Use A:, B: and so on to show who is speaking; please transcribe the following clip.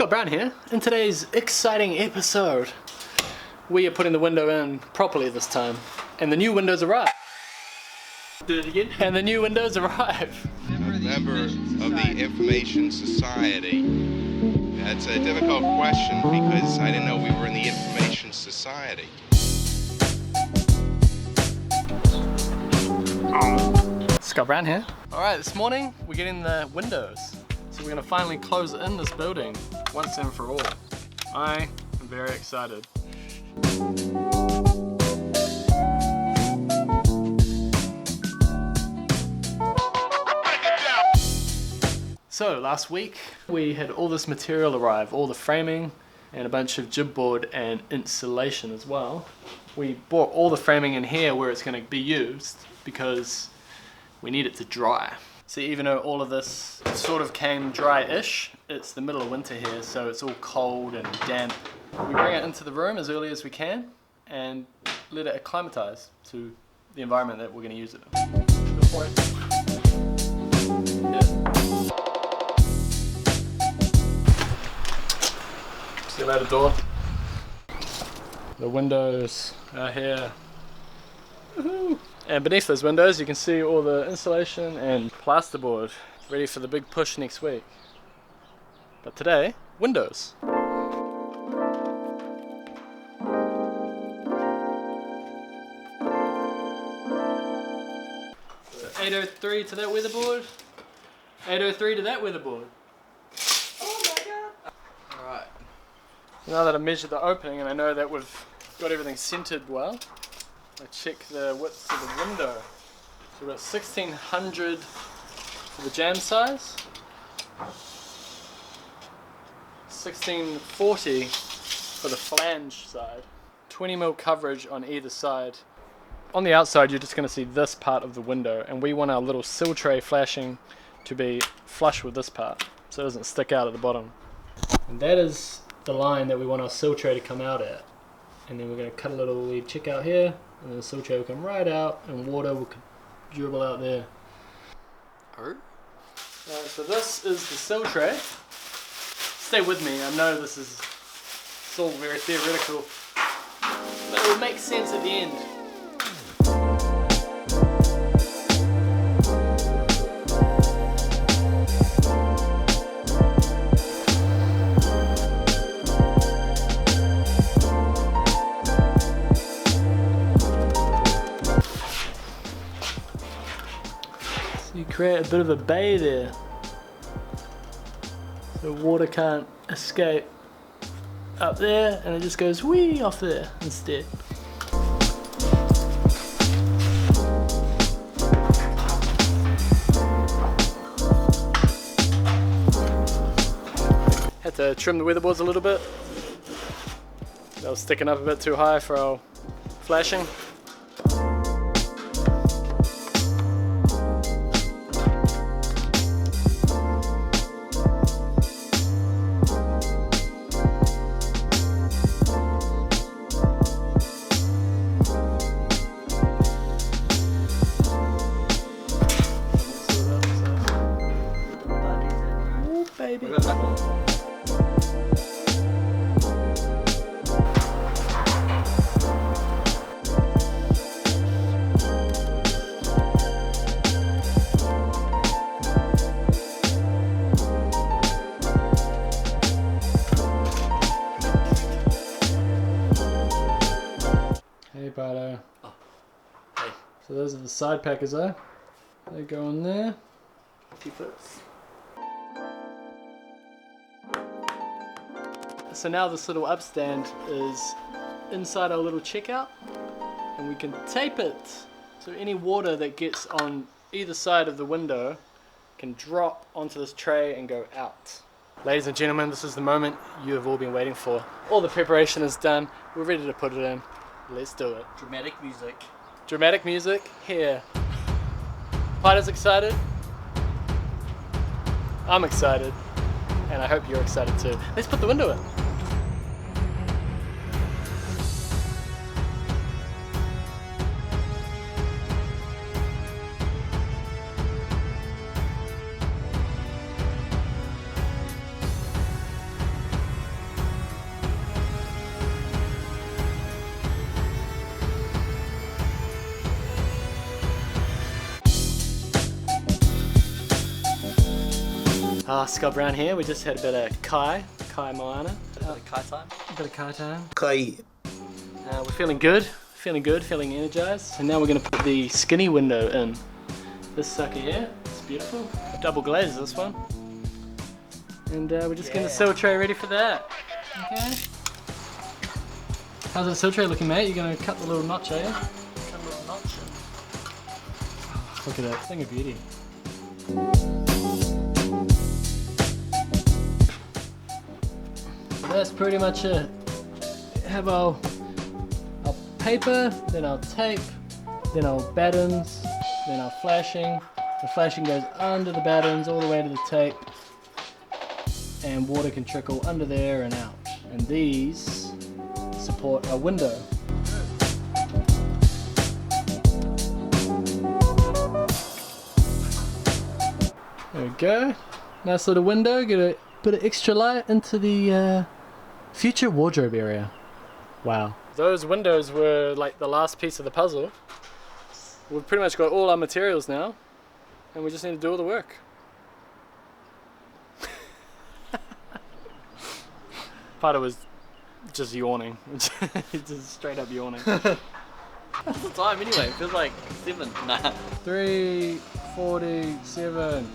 A: Scott Brown here. In today's exciting episode, we are putting the window in properly this time. And the new windows arrive. Do it again. And the new windows arrive.
B: A member of the Information Society. That's a difficult question because I didn't know we were in the Information Society.
A: Scott Brown here. Alright, this morning we're getting the windows. So we're going to finally close in this building once and for all. I am very excited. So last week we had all this material arrive, all the framing and a bunch of jib board and insulation as well. We brought all the framing in here where it's going to be used because we need it to dry. See, even though all of this sort of came dry-ish, it's the middle of winter here, so it's all cold and damp. We bring it into the room as early as we can and let it acclimatize to the environment that we're going to use it in. Good point. Yeah. See you later, door. The windows are here. Woohoo! And beneath those windows you can see all the insulation and plasterboard ready for the big push next week. But today, windows. 803 to that weatherboard. 803 to that weatherboard. Oh my god! Alright. Now that I've measured the opening and I know that we've got everything centered well, I check the width of the window. So we've got 1600 for the jamb size, 1640 for the flange side, 20mm coverage on either side. On the outside you're just going to see this part of the window, and we want our little sill tray flashing to be flush with this part so it doesn't stick out at the bottom. And that is the line that we want our sill tray to come out at. And then we're going to cut a little lead chick out here, and then the sill tray will come right out and water will dribble out there. So this is the sill tray. Stay with me, I know this is all very theoretical, but it will make sense at the end. You create a bit of a bay there, so water can't escape up there and it just goes whee off there instead. Had to trim the weatherboards a little bit. That was sticking up a bit too high for our flashing. Baby. Hey, Bardo. Oh. Hey. So those are the side packers, eh? They go in there. 2 foots. So now this little upstand is inside our little checkout, and we can tape it so any water that gets on either side of the window can drop onto this tray and go out. Ladies and gentlemen, this is the moment you have all been waiting for. All the preparation is done, we're ready to put it in. Let's do it.
C: Dramatic music.
A: Dramatic music here. Pider's excited. I'm excited. And I hope you're excited too. Let's put the window in. Scott Brown here. We just had a bit of Kai Moana.
C: A bit of Kai time.
A: A bit of Kai time.
D: Kai.
A: We're feeling good, feeling energized. And now we're going to put the skinny window in. This sucker here, it's beautiful. Double glazed this one. And we're just getting the sill tray ready for that. Okay. How's that sill tray looking, mate? You're going to cut the little notch, are you?
C: Cut a little notch.
A: Look at that thing of beauty. So that's pretty much it. Have our paper, then our tape, then our battens, then our flashing. The flashing goes under the battens all the way to the tape, and water can trickle under there and out. And these support our window. There we go. Nice little window. Get a bit of extra light into the future wardrobe area. Wow. Those windows were like the last piece of the puzzle. We've pretty much got all our materials now, and we just need to do all the work. Part was just yawning. Just straight up yawning.
C: What's the time anyway? It feels like 7. Nah.
A: 3:47.